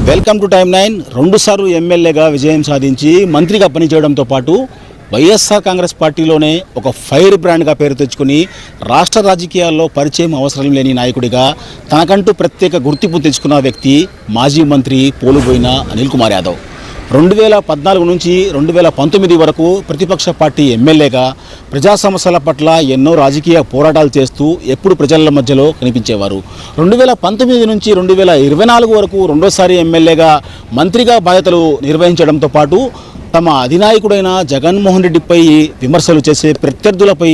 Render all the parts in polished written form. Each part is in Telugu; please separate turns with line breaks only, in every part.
Welcome to time 9. రెండుసార్లు ఎమ్మెల్యేగా విజయం సాధించి మంత్రిగా పనిచేయడంతో పాటు వైఎస్ఆర్ కాంగ్రెస్ పార్టీలోనే ఒక ఫైర్ బ్రాండ్గా పేరు తెచ్చుకుని రాష్ట్ర రాజకీయాల్లో పరిచయం అవసరం లేని నాయకుడిగా తనకంటూ ప్రత్యేక గుర్తింపు తెచ్చుకున్న వ్యక్తి మాజీ మంత్రి పోలుబోయిన అనిల్ కుమార్ యాదవ్. 2014 నుంచి 2019 వరకు ప్రతిపక్ష పార్టీ ఎమ్మెల్యేగా ప్రజా సమస్యల పట్ల ఎన్నో రాజకీయ పోరాటాలు చేస్తూ ఎప్పుడు ప్రజల మధ్యలో కనిపించేవారు. 2019 నుంచి 2024 వరకు రెండోసారి ఎమ్మెల్యేగా మంత్రిగా బాధ్యతలు నిర్వహించడంతో పాటు తమ అధినాయకుడైన జగన్మోహన్ రెడ్డిపై విమర్శలు చేసే ప్రత్యర్థులపై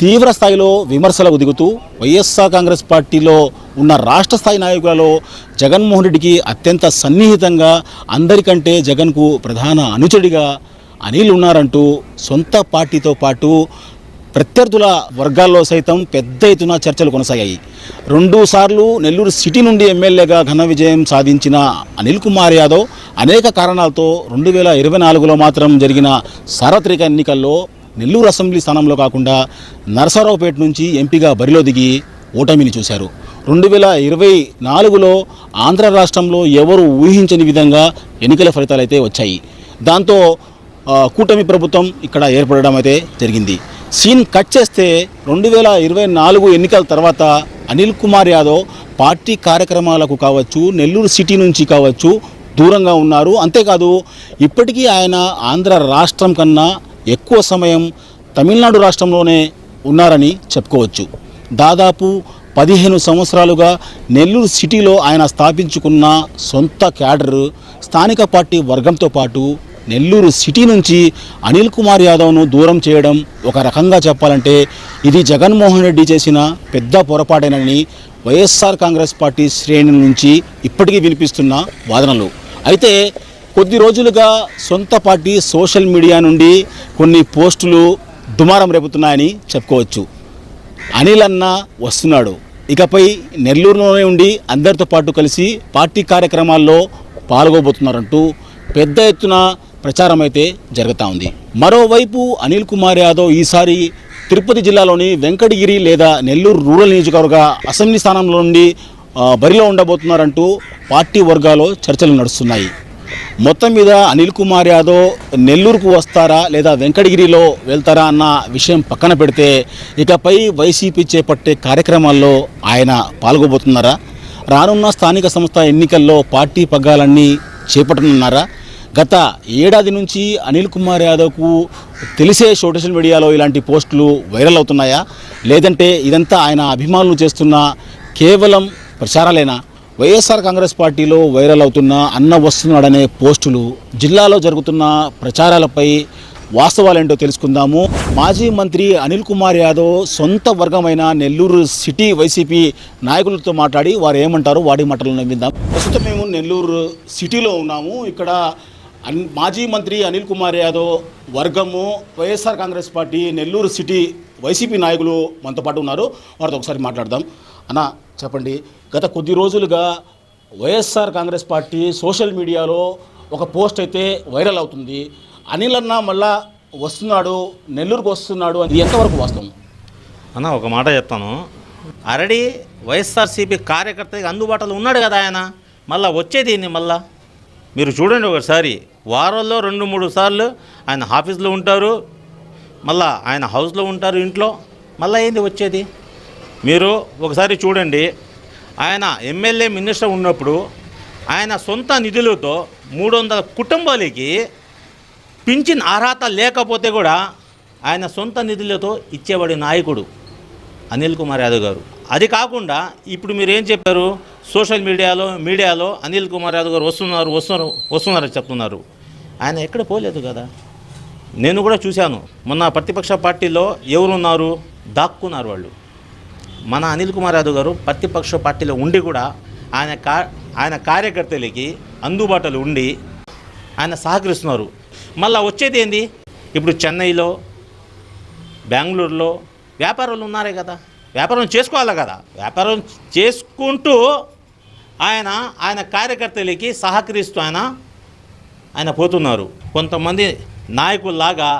తీవ్ర స్థాయిలో విమర్శలకు దిగుతూ వైఎస్ఆర్ కాంగ్రెస్ పార్టీలో ఉన్న రాష్ట్ర స్థాయి నాయకులలో జగన్మోహన్ రెడ్డికి అత్యంత సన్నిహితంగా అందరికంటే జగన్కు ప్రధాన అనుచరుడిగా అనిల్ ఉన్నారంటూ సొంత పార్టీతో పాటు ప్రత్యర్థుల వర్గాల్లో సైతం పెద్ద ఎత్తున చర్చలు కొనసాగాయి. 2 సార్లు నెల్లూరు సిటీ నుండి ఎమ్మెల్యేగా ఘన విజయం సాధించిన అనిల్ కుమార్ యాదవ్ అనేక కారణాలతో 2024లో మాత్రం జరిగిన సార్వత్రిక ఎన్నికల్లో నెల్లూరు అసెంబ్లీ స్థానంలో కాకుండా నరసరావుపేట నుంచి ఎంపీగా బరిలో దిగి ఓటమిని చూశారు. 2024లో ఆంధ్ర రాష్ట్రంలో ఎవరు ఊహించని విధంగా ఎన్నికల ఫలితాలు అయితే వచ్చాయి. దాంతో కూటమి ప్రభుత్వం ఇక్కడ ఏర్పడడం అయితే జరిగింది. సీన్ కట్ చేస్తే 2024 ఎన్నికల తర్వాత అనిల్ కుమార్ యాదవ్ పార్టీ కార్యక్రమాలకు కావచ్చు, నెల్లూరు సిటీ నుంచి కావచ్చు దూరంగా ఉన్నారు. అంతేకాదు ఇప్పటికీ ఆయన ఆంధ్ర రాష్ట్రం కన్నా ఎక్కువ సమయం తమిళనాడు రాష్ట్రంలోనే ఉన్నారని చెప్పుకోవచ్చు. దాదాపు 15 సంవత్సరాలుగా నెల్లూరు సిటీలో ఆయన స్థాపించుకున్న సొంత క్యాడర్, స్థానిక పార్టీ వర్గంతో పాటు నెల్లూరు సిటీ నుంచి అనిల్ కుమార్ యాదవ్ను దూరం చేయడం ఒక రకంగా చెప్పాలంటే ఇది జగన్మోహన్ రెడ్డి చేసిన పెద్ద పొరపాటేనని వైఎస్ఆర్ కాంగ్రెస్ పార్టీ శ్రేణుల నుంచి ఇప్పటికీ వినిపిస్తున్న వాదనలు. అయితే కొద్ది రోజులుగా సొంత పార్టీ సోషల్ మీడియా నుండి కొన్ని పోస్టులు దుమారం రేపుతున్నాయని చెప్పుకోవచ్చు. అనిల్ అన్న వస్తున్నాడు, ఇకపై నెల్లూరులోనే ఉండి అందరితో పాటు కలిసి పార్టీ కార్యక్రమాల్లో పాల్గొబోతున్నారంటూ పెద్ద ఎత్తున ప్రచారం అయితే జరుగుతూ ఉంది. మరోవైపు అనిల్ కుమార్ యాదవ్ ఈసారి తిరుపతి జిల్లాలోని వెంకటగిరి లేదా నెల్లూరు రూరల్ నియోజకవర్గ అసెంబ్లీ స్థానంలో నుండి బరిలో ఉండబోతున్నారంటూ పార్టీ వర్గాల్లో చర్చలు నడుస్తున్నాయి. మొత్తం మీద అనిల్ కుమార్ యాదవ్ నెల్లూరుకు వస్తారా లేదా వెంకటగిరిలో వెళ్తారా అన్న విషయం పక్కన పెడితే ఇకపై వైసీపీ చేపట్టే కార్యక్రమాల్లో ఆయన పాల్గొబోతున్నారా? రానున్న స్థానిక సంస్థ ఎన్నికల్లో పార్టీ పగ్గాలన్నీ చేపట్టనున్నారా? గత ఏడాది నుంచి అనిల్ కుమార్ యాదవ్కు తెలిసే సోషల్ మీడియాలో ఇలాంటి పోస్టులు వైరల్ అవుతున్నాయా, లేదంటే ఇదంతా ఆయన అభిమానులు చేస్తున్న కేవలం ప్రచారాలేనా? వైఎస్ఆర్ కాంగ్రెస్ పార్టీలో వైరల్ అవుతున్న అన్న వస్తున్నాడనే పోస్టులు, జిల్లాలో జరుగుతున్న ప్రచారాలపై వాస్తవాలేంటో తెలుసుకుందాము. మాజీ మంత్రి అనిల్ కుమార్ యాదవ్ సొంత వర్గమైన నెల్లూరు సిటీ వైసీపీ నాయకులతో మాట్లాడి వారు ఏమంటారో వాడి మాటలను విందాం. ప్రస్తుతం మేము నెల్లూరు సిటీలో ఉన్నాము. ఇక్కడ మాజీ మంత్రి అనిల్ కుమార్ యాదవ్ వర్గము, YSR Congress party Nellore city YCP నాయకులు మనతో పాటు ఉన్నారు. వారితో ఒకసారి మాట్లాడదాం. అన్న చెప్పండి, గత కొద్ది రోజులుగా వైఎస్ఆర్ కాంగ్రెస్ పార్టీ సోషల్ మీడియాలో ఒక పోస్ట్ అయితే వైరల్ అవుతుంది. అనిల్ అన్న మళ్ళా వస్తున్నాడు, నెల్లూరుకు వస్తున్నాడు అని ఎంతవరకు వాస్తవం?
అన్న ఒక మాట చెప్తాను. ఆల్రెడీ వైఎస్ఆర్సీపీ కార్యకర్తకి అందుబాటులో ఉన్నాడు కదా ఆయన. మళ్ళీ వచ్చేది మళ్ళా మీరు చూడండి ఒకసారి, వారంలో 2-3 సార్లు ఆయన ఆఫీస్లో ఉంటారు, మళ్ళీ ఆయన హౌస్లో ఉంటారు, ఇంట్లో. మళ్ళీ ఏంది వచ్చేది? మీరు ఒకసారి చూడండి, ఆయన ఎమ్మెల్యే మినిస్టర్ ఉన్నప్పుడు ఆయన సొంత నిధులతో 300 కుటుంబాలకి పింఛన్ అర్హత లేకపోతే కూడా ఆయన సొంత నిధులతో ఇచ్చేవాడి నాయకుడు అనిల్ కుమార్ యాదవ్ గారు. అది కాకుండా ఇప్పుడు మీరు ఏం చెప్పారు, సోషల్ మీడియాలో అనిల్ కుమార్ యాదవ్ గారు వస్తున్నారు చెప్తున్నారు. ఆయన ఎక్కడ పోలేదు కదా. నేను కూడా చూశాను, మొన్న ప్రతిపక్ష పార్టీలో ఎవరున్నారు, దాక్కున్నారు వాళ్ళు. మన అనిల్ కుమార్ యాదవ్ గారు ప్రతిపక్ష పార్టీలో ఉండి కూడా ఆయన కార్యకర్తలకి అందుబాటులో ఉండి ఆయన సహకరిస్తున్నారు. మళ్ళీ వచ్చేది ఏంది? ఇప్పుడు చెన్నైలో, బెంగళూరులో వ్యాపారులు ఉన్నారే కదా, వ్యాపారం చేసుకోవాలి కదా. వ్యాపారం చేసుకుంటూ ఆయన కార్యకర్తలకి సహకరిస్తూ ఆయన పోతున్నారు. కొంతమంది నాయకుల్లాగా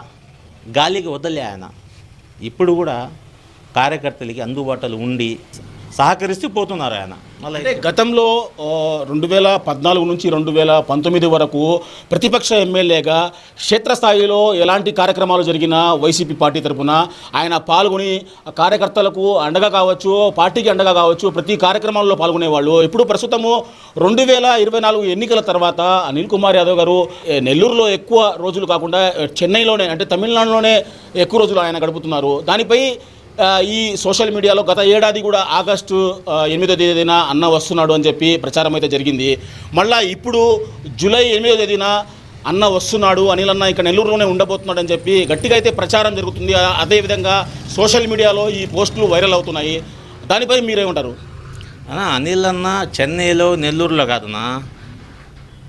గాలికి వదలే ఆయన ఇప్పుడు కూడా కార్యకర్తలకి అందుబాటులో ఉండి సహకరిస్తూ పోతున్నారు ఆయన. మళ్ళీ
అంటే గతంలో 2014 నుంచి 2019 వరకు ప్రతిపక్ష ఎమ్మెల్యేగా క్షేత్రస్థాయిలో ఎలాంటి కార్యక్రమాలు జరిగినా వైసీపీ పార్టీ తరఫున ఆయన పాల్గొని కార్యకర్తలకు అండగా కావచ్చు, పార్టీకి అండగా కావచ్చు, ప్రతి కార్యక్రమాల్లో పాల్గొనేవాళ్ళు. ఇప్పుడు ప్రస్తుతము 2024 ఎన్నికల తర్వాత అనిల్ కుమార్ యాదవ్ గారు నెల్లూరులో ఎక్కువ రోజులు కాకుండా చెన్నైలోనే అంటే తమిళనాడులోనే ఎక్కువ రోజులు ఆయన గడుపుతున్నారు. దానిపై ఈ సోషల్ మీడియాలో గత ఏడాది కూడా ఆగస్టు 8వ తేదీన అన్న వస్తున్నాడు అని చెప్పి ప్రచారం అయితే జరిగింది. మళ్ళీ ఇప్పుడు జూలై 8వ తేదీన అన్న వస్తున్నాడు, అనిల్ అన్న ఇక్కడ నెల్లూరులోనే ఉండబోతున్నాడు అని చెప్పి గట్టిగా అయితే ప్రచారం జరుగుతుంది. అదేవిధంగా సోషల్ మీడియాలో ఈ పోస్టులు వైరల్ అవుతున్నాయి. దానిపై మీరేమంటారు?
అనిల్ అన్న చెన్నైలో నెల్లూరులో కాదన్నా,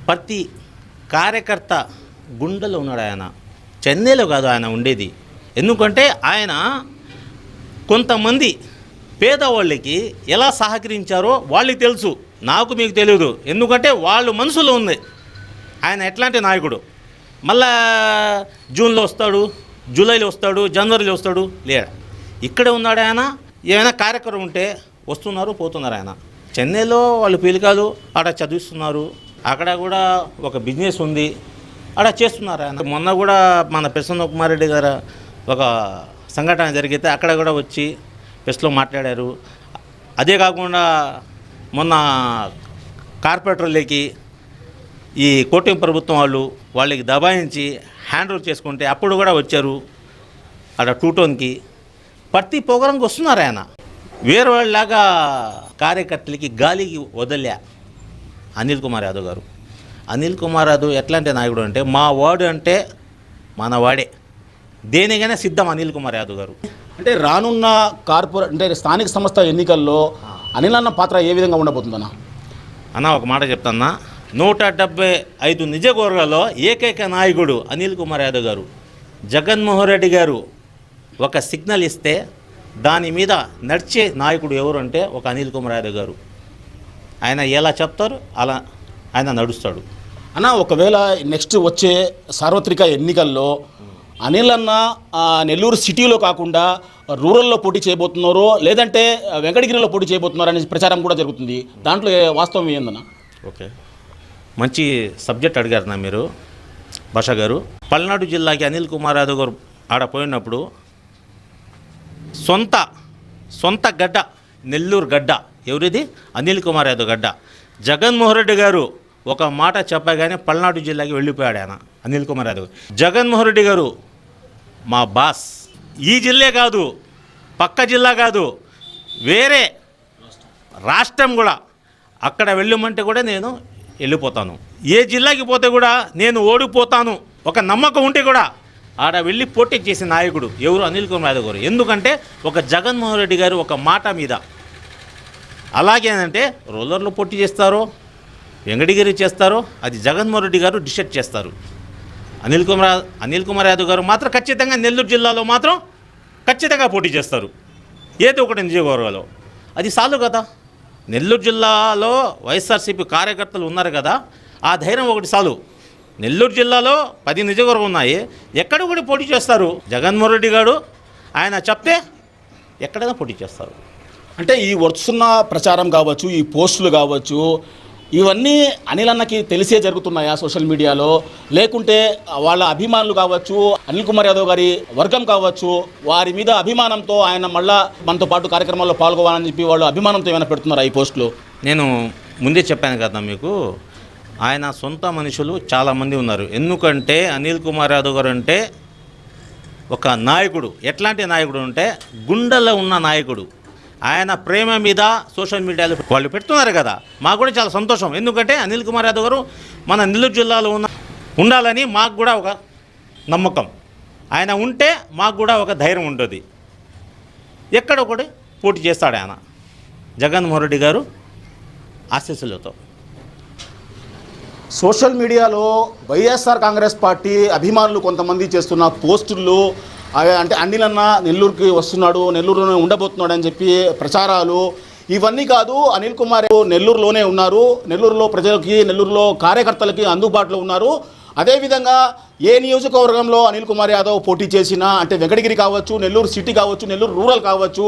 ప్రతి కార్యకర్త గుండెలో ఉన్నాడు ఆయన. చెన్నైలో కాదు ఆయన ఉండేది. ఎందుకంటే ఆయన కొంతమంది పేదవాళ్ళకి ఎలా సహకరించారో వాళ్ళకి తెలుసు, నాకు మీకు తెలియదు. ఎందుకంటే వాళ్ళు మనసులో ఉంది ఆయన ఎట్లాంటి నాయకుడు. మళ్ళా జూన్లో వస్తాడు, జూలైలో వస్తాడు, జనవరిలో వస్తాడు, లేడా ఇక్కడే ఉన్నాడు ఆయన. ఏమైనా కార్యక్రమం ఉంటే వస్తున్నారు, పోతున్నారు ఆయన. చెన్నైలో వాళ్ళు పీలికాలు ఆడ చదివిస్తున్నారు, అక్కడ కూడా ఒక బిజినెస్ ఉంది, ఆడ చేస్తున్నారు ఆయన. మొన్న కూడా మన ప్రసన్న కుమార్ రెడ్డి గారు ఒక సంఘటన జరిగితే అక్కడ కూడా వచ్చి ప్రెస్లో మాట్లాడారు. అదే కాకుండా మొన్న కార్పొరేటర్లకి ఈ కూటమి ప్రభుత్వం వాళ్ళకి దబాయించి హ్యాండ్ ఓవర్ చేసుకుంటే అప్పుడు కూడా వచ్చారు అక్కడ టూటోన్కి. ప్రతి ప్రోగ్రాంకి వస్తున్నారు ఆయన. వేరే వాళ్ళలాగా కార్యకర్తలకి గాలికి వదలే అనిల్ కుమార్ యాదవ్ గారు. అనిల్ కుమార్ యాదవ్ ఎట్లాంటి నాయకుడు అంటే మా వాడు అంటే మన వాడే, దేనికైనా సిద్ధం అనిల్ కుమార్ యాదవ్ గారు.
అంటే రానున్న అంటే స్థానిక సంస్థ ఎన్నికల్లో అనిల్ అన్న పాత్ర ఏ విధంగా ఉండబోతుందన్న?
అన్న ఒక మాట చెప్తాన్నా, 175 నిజవర్గాల్లో ఏకైక నాయకుడు అనిల్ కుమార్ యాదవ్ గారు. జగన్మోహన్ రెడ్డి గారు ఒక సిగ్నల్ ఇస్తే దాని మీద నడిచే నాయకుడు ఎవరు అంటే ఒక అనిల్ కుమార్ యాదవ్ గారు. ఆయన ఎలా చెప్తారు అలా ఆయన నడుస్తాడు.
అన్న ఒకవేళ నెక్స్ట్ వచ్చే సార్వత్రిక ఎన్నికల్లో అనిల్ అన్న నెల్లూరు సిటీలో కాకుండా రూరల్లో పోటీ చేయబోతున్నారో లేదంటే వెంకటగిరిలో పోటీ చేయబోతున్నారో అనే ప్రచారం కూడా జరుగుతుంది. దాంట్లో వాస్తవం ఏందన్న?
ఓకే, మంచి సబ్జెక్ట్ అడిగారు మీరు భాష గారు. పల్నాడు జిల్లాకి అనిల్ కుమార్ యాదవ్ గారు ఆడ పోయినప్పుడు సొంత గడ్డ నెల్లూరు గడ్డ ఎవరిది? అనిల్ కుమార్ యాదవ్ గడ్డ. జగన్మోహన్ రెడ్డి గారు ఒక మాట చెప్పగానే పల్నాడు జిల్లాకి వెళ్ళిపోయాడు ఆయన అనిల్ కుమార్ యాదవ్. జగన్మోహన్ రెడ్డి గారు మా బాస్. ఈ జిల్లా కాదు, పక్క జిల్లా కాదు, వేరే రాష్ట్రం కూడా అక్కడ వెళ్ళమంటే కూడా నేను వెళ్ళిపోతాను. ఏ జిల్లాకి పోతే కూడా నేను ఓడిపోతాను ఒక నమ్మకం ఉంటే కూడా ఆడ వెళ్ళి పోటీ చేసే నాయకుడు ఎవరు? అనిల్ కుమార్ యాదవ్ గారు. ఎందుకంటే ఒక జగన్మోహన్ రెడ్డి గారు ఒక మాట మీద. అలాగేనంటే రూరల్లో పోటీ చేస్తారో వెంకటగిరి చేస్తారో అది జగన్మోహన్ రెడ్డి గారు డిసైడ్ చేస్తారు. అనిల్ కుమార్ యాదవ్ గారు మాత్రం ఖచ్చితంగా నెల్లూరు జిల్లాలో మాత్రం ఖచ్చితంగా పోటీ చేస్తారు. ఏదో ఒకటి నియోజకవర్గాల్లో అది చాలు కదా. నెల్లూరు జిల్లాలో వైఎస్ఆర్సీపీ కార్యకర్తలు ఉన్నారు కదా, ఆ ధైర్యం ఒకటి చాలు. నెల్లూరు జిల్లాలో 10 నియోజకవర్గాలు ఉన్నాయి, ఎక్కడ కూడా పోటీ చేస్తారు. జగన్మోహన్ రెడ్డి గారు ఆయన చెప్తే ఎక్కడైనా పోటీ చేస్తారు.
అంటే ఈ వస్తున్న ప్రచారం కావచ్చు, ఈ పోస్టులు కావచ్చు, ఇవన్నీ అనిల్ అన్నకి తెలిసే జరుగుతున్నాయా సోషల్ మీడియాలో? లేకుంటే వాళ్ళ అభిమానులు కావచ్చు, అనిల్ కుమార్ యాదవ్ గారి వర్గం కావచ్చు, వారి మీద అభిమానంతో ఆయన మళ్ళా మనతో పాటు కార్యక్రమాల్లో పాల్గొవాలని చెప్పి వాళ్ళు అభిమానంతో ఏమైనా పెడుతున్నారా ఈ పోస్టులు?
నేను ముందే చెప్పాను కదా మీకు, ఆయన సొంత మనుషులు చాలామంది ఉన్నారు. ఎందుకంటే అనిల్ కుమార్ యాదవ్ గారు అంటే ఒక నాయకుడు. ఎట్లాంటి నాయకుడు అంటే గుండెలో ఉన్న నాయకుడు. ఆయన ప్రేమ మీద సోషల్ మీడియాలో వాళ్ళు పెడుతున్నారు కదా, మాకు కూడా చాలా సంతోషం. ఎందుకంటే అనిల్ కుమార్ యాదవ్ గారు మన నెల్లూరు జిల్లాలో ఉండాలని మాకు కూడా ఒక నమ్మకం. ఆయన ఉంటే మాకు కూడా ఒక ధైర్యం ఉంటుంది. ఎక్కడ ఒకటి పోటీ చేస్తాడు ఆయన జగన్మోహన్ రెడ్డి గారు ఆశీస్సులతో.
సోషల్ మీడియాలో వైఎస్ఆర్ కాంగ్రెస్ పార్టీ అభిమానులు కొంతమంది చేస్తున్న పోస్టులు అంటే అనిల్ అన్న నెల్లూరుకి వస్తున్నాడు, నెల్లూరులోనే ఉండబోతున్నాడు అని చెప్పి ప్రచారాలు, ఇవన్నీ కాదు. అనిల్ కుమార్ నెల్లూరులోనే ఉన్నారు, నెల్లూరులో ప్రజలకి, నెల్లూరులో కార్యకర్తలకి అందుబాటులో ఉన్నారు. అదేవిధంగా ఏ నియోజకవర్గంలో అనిల్ కుమార్ యాదవ్ పోటీ చేసినా, అంటే వెంకటగిరి కావచ్చు, నెల్లూరు సిటీ కావచ్చు, నెల్లూరు రూరల్ కావచ్చు,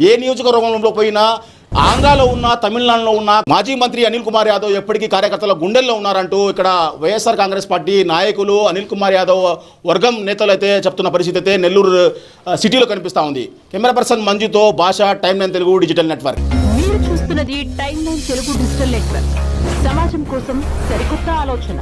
ఏ నియోజకవర్గంలో పోయినా ఆంధ్రాలో ఉన్న తమిళనాడులో ఉన్న మాజీ మంత్రి అనిల్ కుమార్ యాదవ్ ఎప్పటికీ కార్యకర్తల గుండెల్లో ఉన్నారంటూ ఇక్కడ వైఎస్ఆర్ కాంగ్రెస్ పార్టీ నాయకులు అనిల్ కుమార్ యాదవ్ వర్గం నేతలు అయితే చెప్తున్న పరిస్థితి అయితే నెల్లూరు సిటీలో కనిపిస్తూ ఉంది. కెమెరా పర్సన్ మంజుతో భాష టైమ్ 9 తెలుగు డిజిటల్ నెట్వర్క్.
మీరు చూస్తున్నది టైమ్ 9 తెలుగు డిజిటల్ నెట్వర్క్. సమాజం కోసం సరికొత్త ఆలోచన.